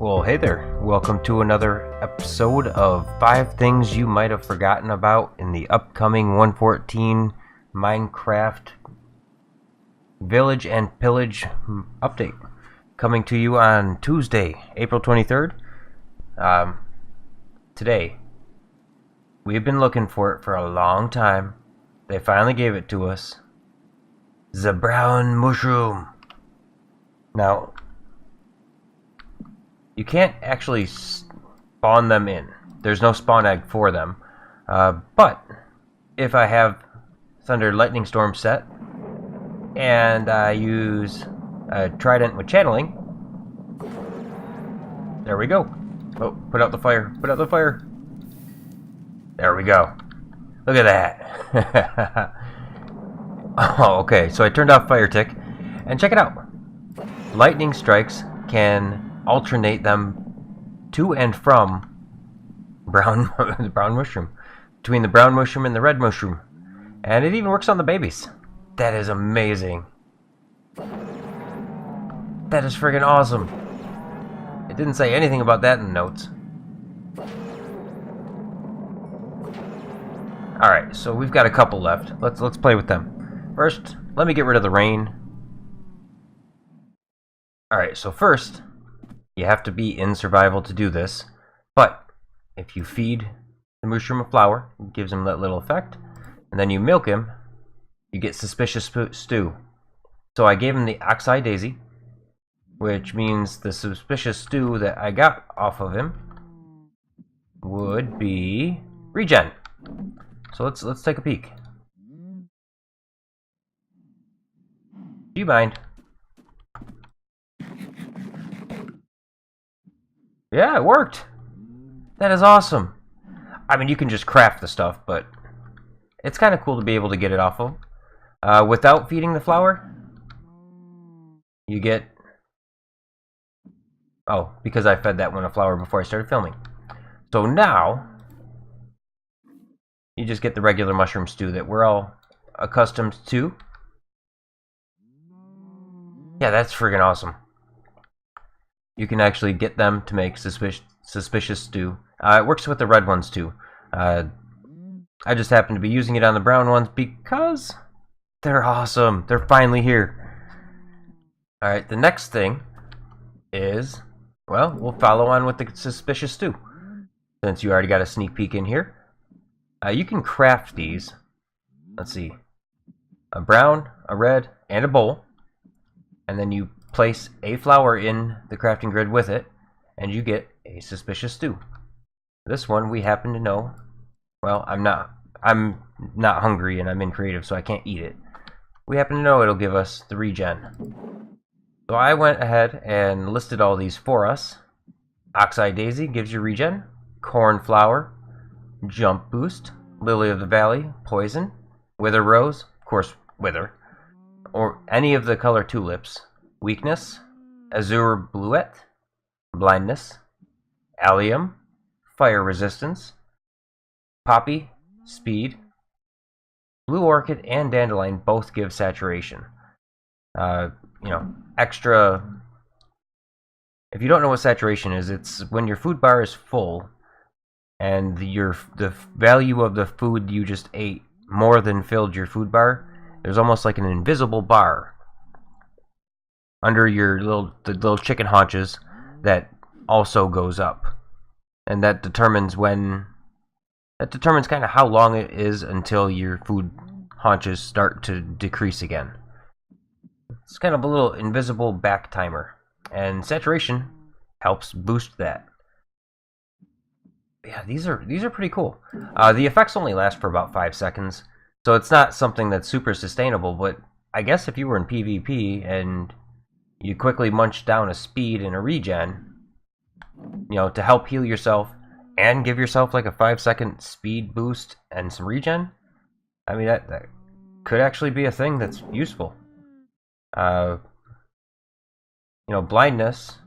Well, hey there. Welcome to another episode of 5 Things You Might Have Forgotten About in the upcoming 114 Minecraft Village and Pillage update. Coming to you on Tuesday, April 23rd. Today, we've been looking for it for a long time. They finally gave it to us. The brown mushroom. Now, you can't actually spawn them in. There's no spawn egg for them. But if I have Thunder Lightning Storm set and I use a Trident with channeling, there we go. Oh, put out the fire. Put out the fire. There we go. Look at that. Oh, okay. So I turned off fire tick, and check it out. Lightning strikes can alternate them to and from the brown mushroom, between the brown mushroom and the red mushroom, and it even works on the babies. That is amazing. That is friggin' awesome. It didn't say anything about that in the notes. Alright, so we've got a couple left. Let's play with them. First, let me get rid of the rain. Alright, so first, you have to be in survival to do this. But if you feed the mushroom a flower, it gives him that little effect, and then you milk him, you get suspicious stew. So I gave him the Oxeye Daisy, which means the suspicious stew that I got off of him would be regen. So let's take a peek. Do you mind? Yeah, it worked. That is awesome. I mean, you can just craft the stuff, but it's kind of cool to be able to get it off of. Without feeding the flower, you get... Oh, because I fed that one a flower before I started filming. So now, you just get the regular mushroom stew that we're all accustomed to. Yeah, that's friggin' awesome. You can actually get them to make suspicious stew. It works with the red ones too. I just happen to be using it on the brown ones because they're awesome. They're finally here. Alright, the next thing is, well, we'll follow on with the suspicious stew. Since you already got a sneak peek in here. You can craft these. Let's see. A brown, a red, and a bowl. And then you place a flower in the crafting grid with it, and you get a suspicious stew. This one we happen to know. Well, I'm not hungry and I'm in creative, so I can't eat it. We happen to know it'll give us the regen. So I went ahead and listed all these for us. Oxeye Daisy gives you regen. Cornflower, jump boost. Lily of the Valley, poison. Wither Rose, of course, wither. Or any of the color tulips. Weakness, Azure Bluette, blindness, allium, fire resistance, poppy, speed. Blue orchid and dandelion both give saturation. Extra. If you don't know what saturation is, it's when your food bar is full and the value of the food you just ate more than filled your food bar. There's almost like an invisible bar under your little chicken haunches that also goes up, and that determines kind of how long it is until your food haunches start to decrease again. It's kind of a little invisible back timer, and saturation helps boost that. Yeah, these are pretty cool. The effects only last for about 5 seconds, so it's not something that's super sustainable. But I guess if you were in PvP and you quickly munch down a speed and a regen, to help heal yourself and give yourself like a 5-second speed boost and some regen. I mean, that could actually be a thing that's useful. Blindness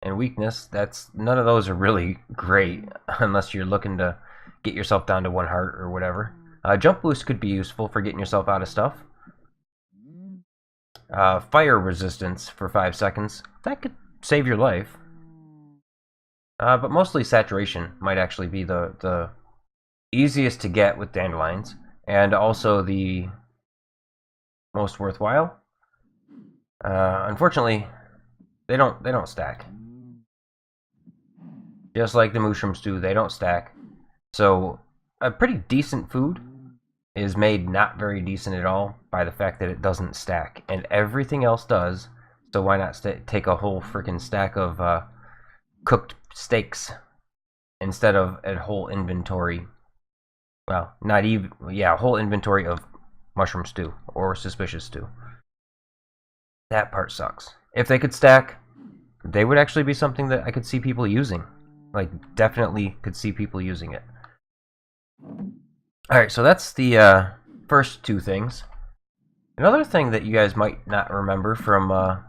and weakness, none of those are really great unless you're looking to get yourself down to 1 heart or whatever. Jump boost could be useful for getting yourself out of stuff. Fire resistance for 5 seconds. That could save your life. But mostly saturation might actually be the easiest to get with dandelions, and also the most worthwhile. Unfortunately, they don't stack. Just like the mushrooms do, they don't stack. So a pretty decent food is made not very decent at all by the fact that it doesn't stack, and everything else does. So why not take a whole freaking stack of cooked steaks instead of a whole inventory? Well, not even, yeah, a whole inventory of mushroom stew or suspicious stew. That part sucks. If they could stack, they would actually be something that I could see people using. Like, definitely could see people using it. Alright, so that's the first two things. Another thing that you guys might not remember from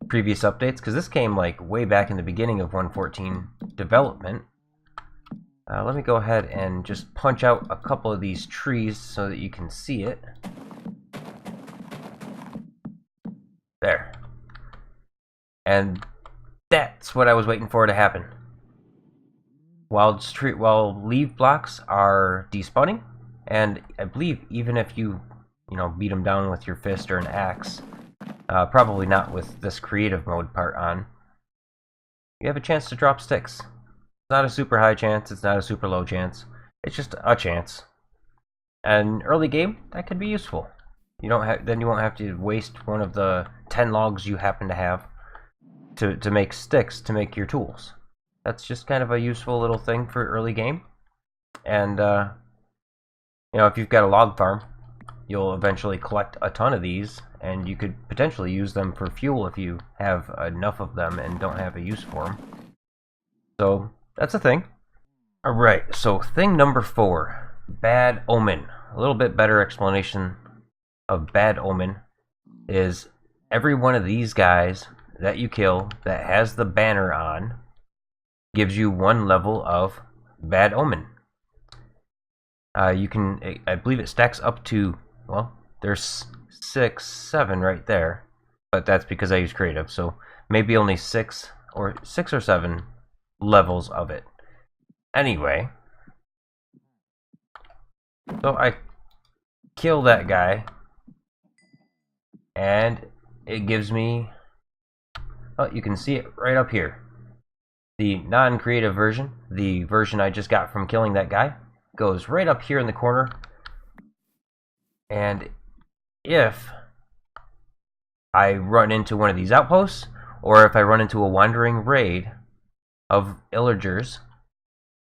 previous updates, because this came like way back in the beginning of 1.14 development. Let me go ahead and just punch out a couple of these trees so that you can see it. There. And that's what I was waiting for to happen. While leaf blocks are despawning, and I believe even if you beat them down with your fist or an axe, probably not with this creative mode part on, you have a chance to drop sticks. It's not a super high chance, it's not a super low chance, it's just a chance. And early game, that could be useful. Then you won't have to waste one of the 10 logs you happen to have to make sticks to make your tools. That's just kind of a useful little thing for early game. And if you've got a log farm, you'll eventually collect a ton of these, and you could potentially use them for fuel if you have enough of them and don't have a use for them. So that's a thing. Alright, so thing number 4, Bad Omen. A little bit better explanation of Bad Omen is every one of these guys that you kill that has the banner on gives you 1 level of Bad Omen. I believe it stacks up to, well, there's 6, 7 right there, but that's because I use creative, so maybe only 6 or 7 levels of it. Anyway, so I kill that guy, and it gives me, oh, you can see it right up here. The non-creative version, the version I just got from killing that guy, goes right up here in the corner. And if I run into one of these outposts, or if I run into a wandering raid of illagers,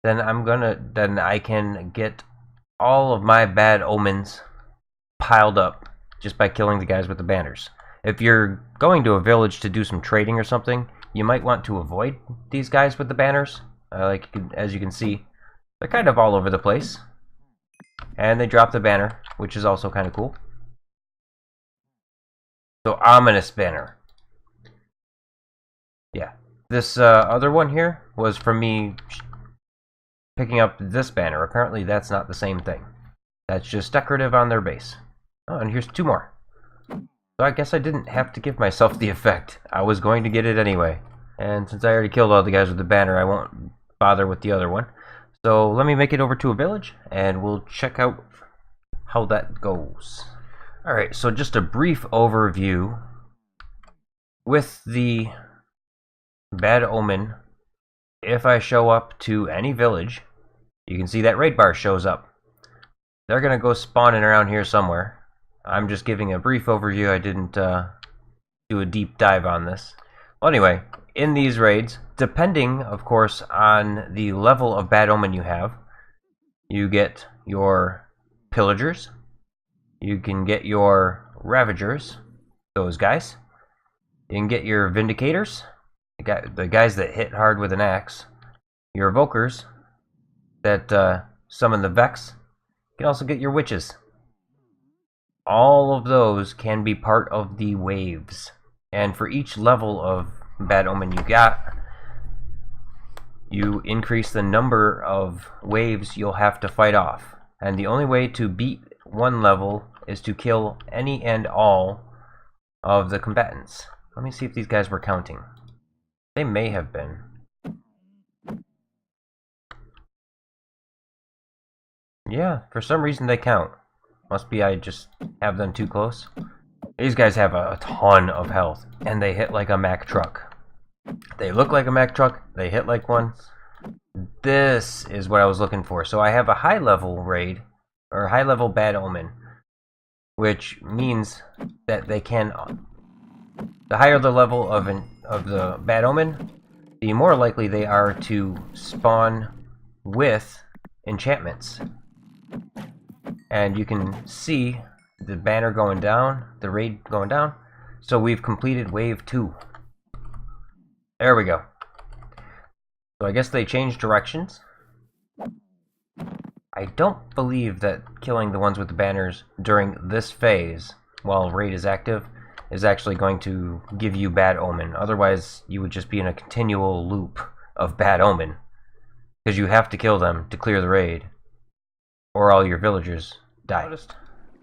then I can get all of my bad omens piled up just by killing the guys with the banners. If you're going to a village to do some trading or something, you might want to avoid these guys with the banners. As you can see, they're kind of all over the place. And they drop the banner, which is also kind of cool. So, ominous banner. Yeah. This other one here was from me picking up this banner. Apparently that's not the same thing. That's just decorative on their base. Oh, and here's 2 more. So I guess I didn't have to give myself the effect. I was going to get it anyway. And since I already killed all the guys with the banner, I won't bother with the other one. So let me make it over to a village, and we'll check out how that goes. Alright, so just a brief overview. With the Bad Omen, if I show up to any village, you can see that raid bar shows up. They're going to go spawning around here somewhere. I'm just giving a brief overview. I didn't do a deep dive on this. Well, anyway, in these raids, depending, of course, on the level of Bad Omen you have, you get your pillagers, you can get your ravagers, those guys, you can get your vindicators, the guys that hit hard with an axe, your evokers that summon the Vex, you can also get your witches. All of those can be part of the waves. And for each level of Bad Omen you got, you increase the number of waves you'll have to fight off. And the only way to beat one level is to kill any and all of the combatants. Let me see if these guys were counting. They may have been. Yeah, for some reason they count. Must be I just have them too close. These guys have a ton of health, and they hit like a Mack truck. They look like a Mack truck, they hit like one. This is what I was looking for. So I have a high level raid, or high level bad omen, which means that they can... The higher the level of the bad omen, the more likely they are to spawn with enchantments. And you can see the banner going down, the raid going down. So we've completed wave 2. There we go. So I guess they changed directions. I don't believe that killing the ones with the banners during this phase, while raid is active, is actually going to give you bad omen. Otherwise, you would just be in a continual loop of bad omen. Because you have to kill them to clear the raid, or all your villagers die.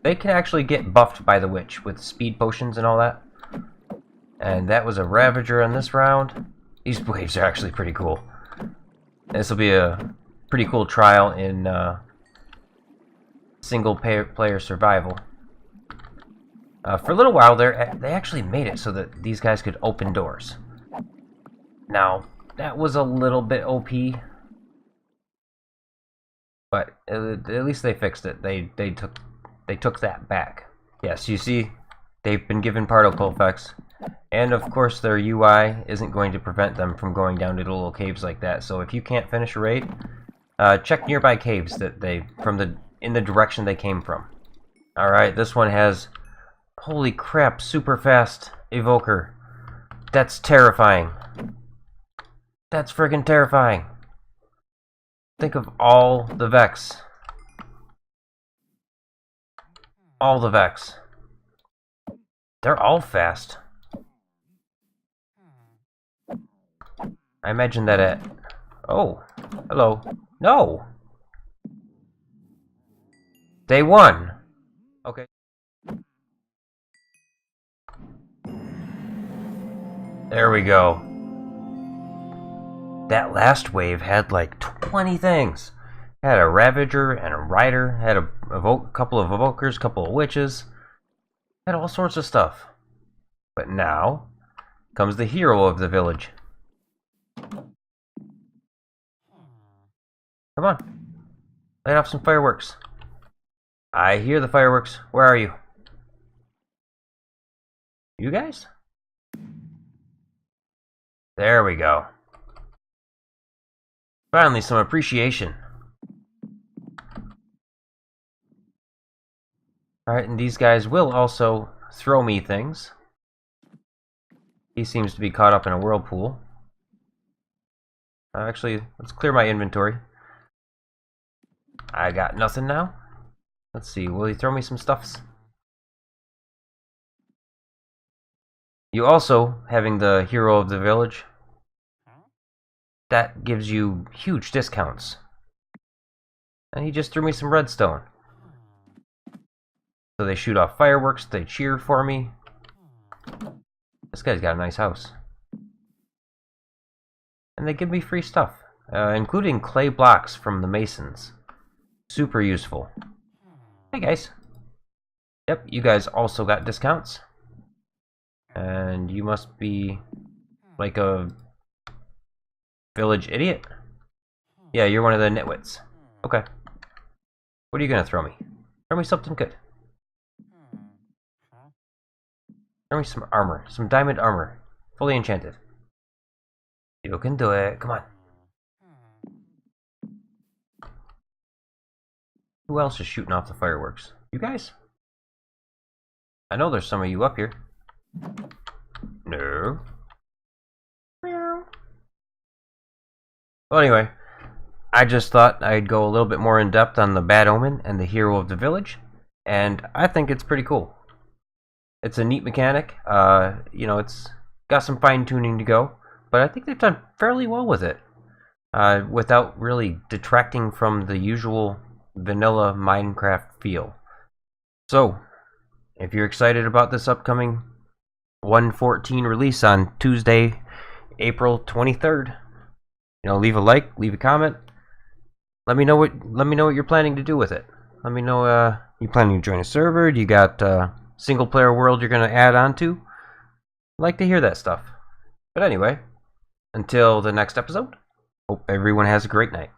They can actually get buffed by the witch with speed potions and all that. And that was a Ravager in this round. These waves are actually pretty cool. This will be a pretty cool trial in single player survival. For a little while there, they actually made it so that these guys could open doors. Now, that was a little bit OP. But at least they fixed it. They took that back. Yes, you see, they've been given particle effects, and of course their UI isn't going to prevent them from going down to little caves like that. So if you can't finish a raid, check nearby caves that in the direction they came from. All right, this one has, holy crap, super fast evoker. That's terrifying. That's friggin' terrifying. Think of all the Vex. All the Vex. They're all fast. I imagine that at... Oh, hello. No! Day 1. Okay. There we go. That last wave had like 20 things. Had a Ravager and a Rider, had a couple of Evokers, couple of Witches, had all sorts of stuff. But now comes the hero of the village. Come on, light off some fireworks. I hear the fireworks. Where are you? You guys? There we go. Finally, some appreciation. Alright, and these guys will also throw me things. He seems to be caught up in a whirlpool. Actually, let's clear my inventory. I got nothing now. Let's see, will he throw me some stuffs? You also, having the hero of the village, that gives you huge discounts. And he just threw me some redstone. So they shoot off fireworks, they cheer for me. This guy's got a nice house. And they give me free stuff, including clay blocks from the masons. Super useful. Hey guys. Yep, you guys also got discounts. And you must be like a village idiot? Yeah, you're one of the nitwits. Okay. What are you gonna throw me? Throw me something good. Throw me some armor. Some diamond armor. Fully enchanted. You can do it. Come on. Who else is shooting off the fireworks? You guys? I know there's some of you up here. No. Meow. Well, anyway, I just thought I'd go a little bit more in depth on the Bad Omen and the hero of the village, and I think it's pretty cool. It's a neat mechanic. You know, it's got some fine tuning to go, but I think they've done fairly well with it, without really detracting from the usual vanilla Minecraft feel. So, if you're excited about this upcoming 1.14 release on Tuesday, April 23rd, you know, leave a like, leave a comment, let me know what you're planning to do with it. Let me know, you planning to join a server? Do you got single player world you're gonna add on to? I'd like to hear that stuff. But anyway, until the next episode, hope everyone has a great night.